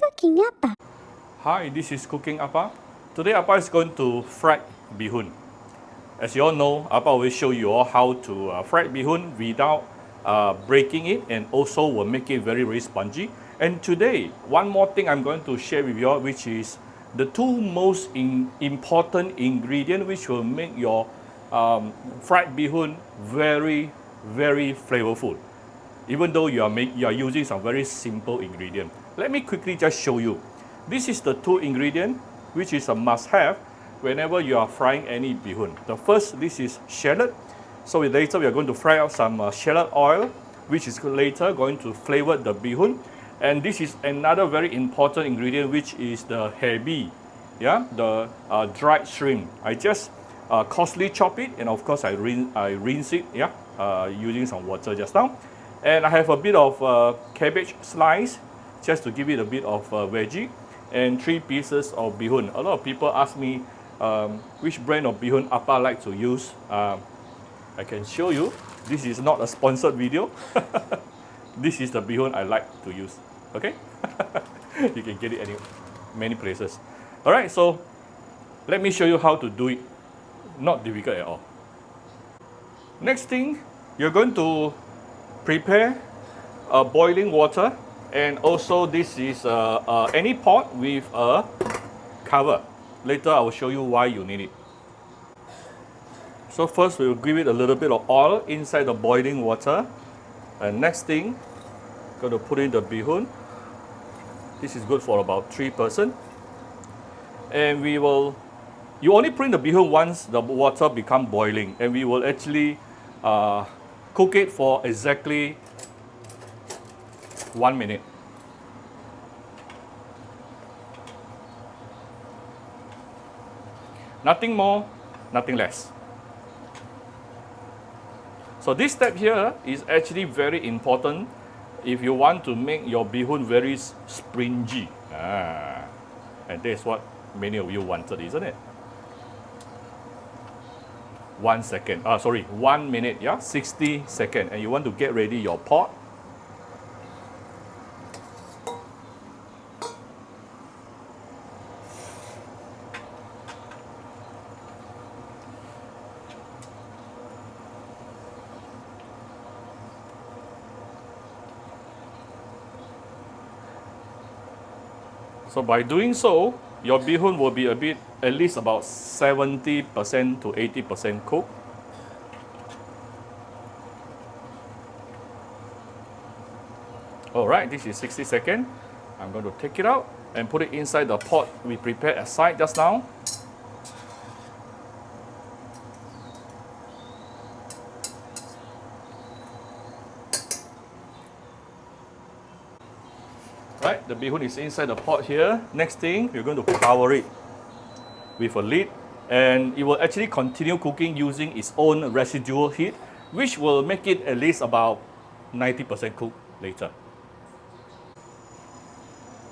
Cooking Appa. Hi, this is Cooking Appa. Today Appa is going to fry beehoon. As you all know, Appa will show you all how to fry beehoon without breaking it, and also will make it very, very spongy. And today, one more thing I'm going to share with you all, which is the two most important ingredients which will make your fried beehoon very, very flavorful. Even though you are using some very simple ingredient. Let me quickly just show you. This is the two ingredient which is a must-have whenever you are frying any beehoon. The first, this is shallot. So later we are going to fry out some shallot oil, which is later going to flavor the beehoon. And this is another very important ingredient, which is the hebi, yeah, the dried shrimp. I just coarsely chop it, and of course I rinse it, yeah, using some water just now. And I have a bit of cabbage slice, just to give it a bit of veggie, and 3 pieces of beehoon. A lot of people ask me which brand of beehoon Appa like to use. I can show you. This is not a sponsored video. This is the beehoon I like to use. Okay, you can get it many places. All right, so let me show you how to do it. Not difficult at all. Next thing, you're going to prepare boiling water, and also this is any pot with a cover. Later I will show you why you need it. So first we will give it a little bit of oil inside the boiling water, and next thing, going to put in the beehoon. This is good for about 3 person, and you only put in the beehoon once the water become boiling, and we will actually cook it for exactly 1 minute. Nothing more, nothing less. So this step here is actually very important if you want to make your beehoon very springy. And that's what many of you wanted, isn't it? 1 second, 1 minute, yeah, 60 seconds. And you want to get ready your pot. So by doing so, your beehoon will be at least about 70% to 80% cooked. All right, this is 60 seconds. I'm going to take it out and put it inside the pot we prepared aside just now. Right, the beehoon is inside the pot here. Next thing, we're going to cover it with a lid, and it will actually continue cooking using its own residual heat, which will make it at least about 90% cooked later.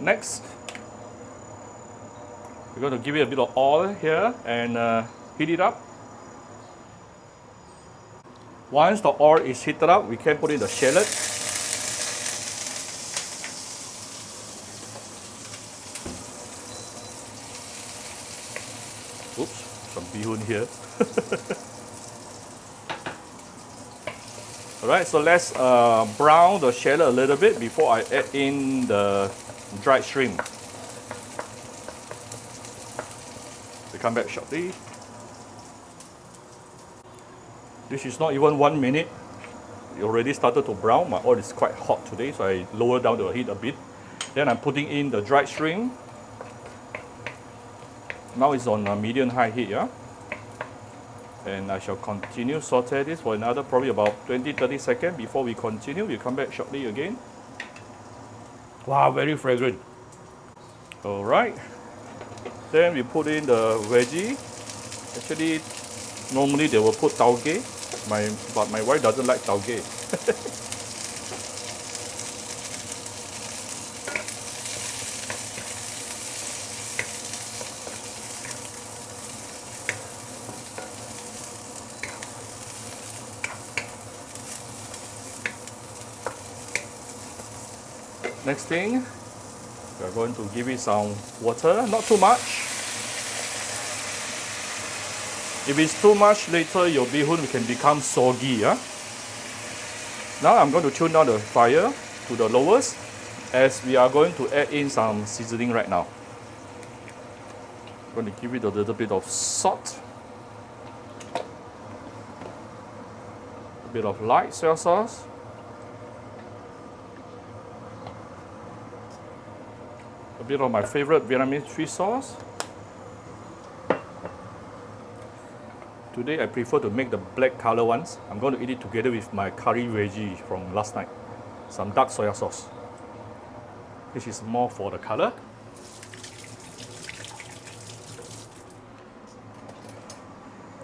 Next, we're going to give it a bit of oil here and heat it up. Once the oil is heated up, we can put in the shallot. Oops, some beehoon here. Alright, so let's brown the shallot a little bit before I add in the dried shrimp. We come back shortly. This is not even 1 minute. It already started to brown. My oil is quite hot today, so I lower down the heat a bit. Then I'm putting in the dried shrimp. Now it's on a medium-high heat, yeah? And I shall continue saute this for another probably about 20-30 seconds before we continue. We'll come back shortly again. Wow, very fragrant. All right. Then we put in the veggie. Actually, normally they will put tauge, but my wife doesn't like tauge. Next thing, We're going to give it some water, not too much. If it's too much, later your beehoon can become soggy. Yeah? Now I'm going to tune down the fire to the lowest, as we are going to add in some seasoning right now. I'm going to give it a little bit of salt, a bit of light soy sauce, a bit of my favorite Vietnamese fish sauce. Today I prefer to make the black color ones. I'm going to eat it together with my curry veggie from last night. Some dark soy sauce. This is more for the color.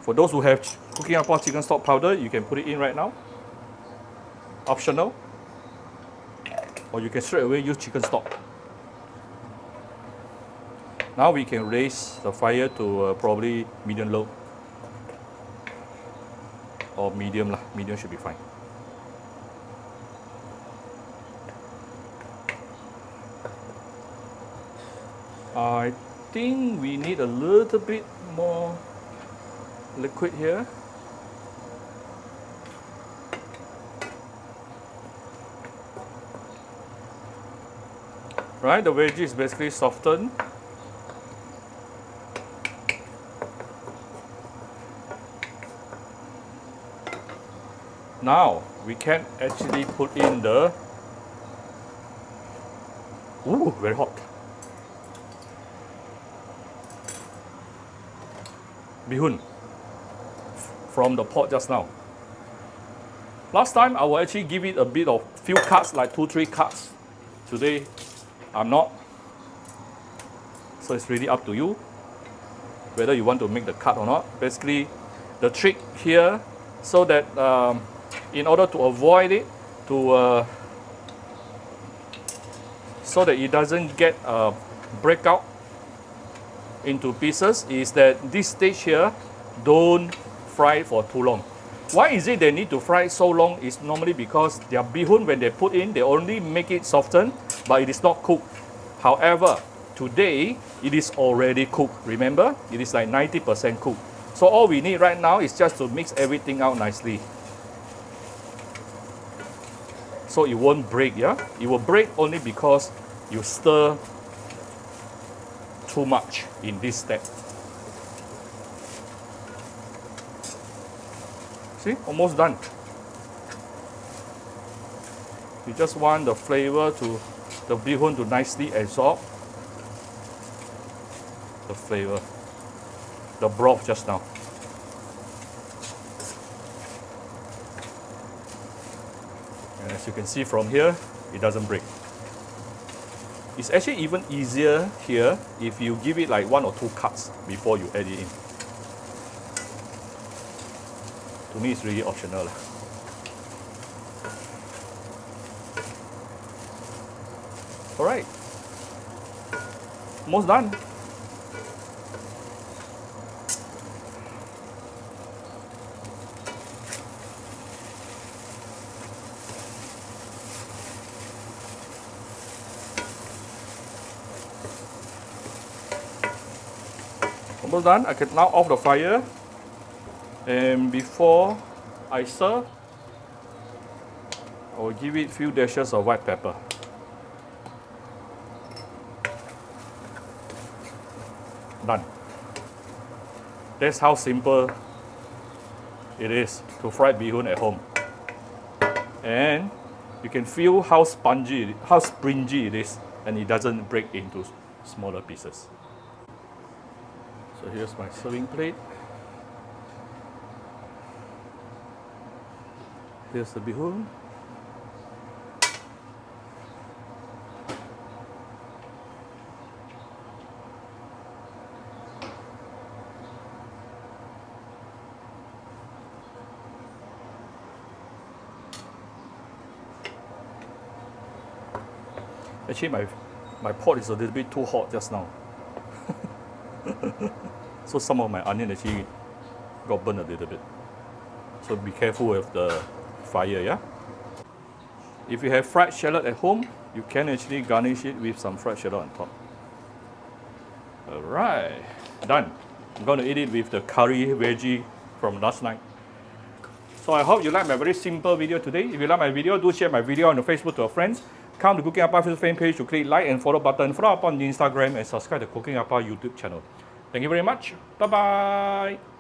For those who have cooking apple chicken stock powder, you can put it in right now. Optional. Or you can straight away use chicken stock. Now we can raise the fire to probably medium low. Or medium lah. Medium should be fine. I think we need a little bit more liquid here. Right, the veggie is basically softened. Now we can actually put in the, ooh, very hot, beehoon from the pot just now. Last time I will actually give it a bit of few cuts, like 2-3 cuts. Today I'm not. So it's really up to you whether you want to make the cut or not. Basically the trick here, so that in order to avoid it, so that it doesn't get break out into pieces, is that this stage here, don't fry it for too long. Why is it they need to fry it so long? Is normally because their beehoon, when they put in, they only make it soften, but it is not cooked. However, today it is already cooked. Remember, it is like 90% cooked. So all we need right now is just to mix everything out nicely. So it won't break, yeah? It will break only because you stir too much in this step. See, almost done. You just want the flavor to, the beehoon to nicely absorb the flavor, the broth just now. And as you can see from here, it doesn't break. It's actually even easier here if you give it like 1 or 2 cuts before you add it in. To me, it's really optional. Alright, almost done. Almost done. I can now off the fire. And before I serve, I will give it a few dashes of white pepper. Done. That's how simple it is to fry beehoon at home. And you can feel how spongy, how springy it is, and it doesn't break into smaller pieces. So here's my serving plate. Here's the beehoon. Actually, my pot is a little bit too hot just now. So some of my onion actually got burned a little bit. So be careful with the fire, yeah? If you have fried shallot at home, you can actually garnish it with some fried cheddar on top. Alright, done. I'm going to eat it with the curry veggie from last night. So I hope you like my very simple video today. If you like my video, do share my video on the Facebook to your friends. Come to Cooking Appa Facebook fan page to click like and follow button. Follow up on Instagram and subscribe to Cooking Appa YouTube channel. Thank you very much. Bye-bye.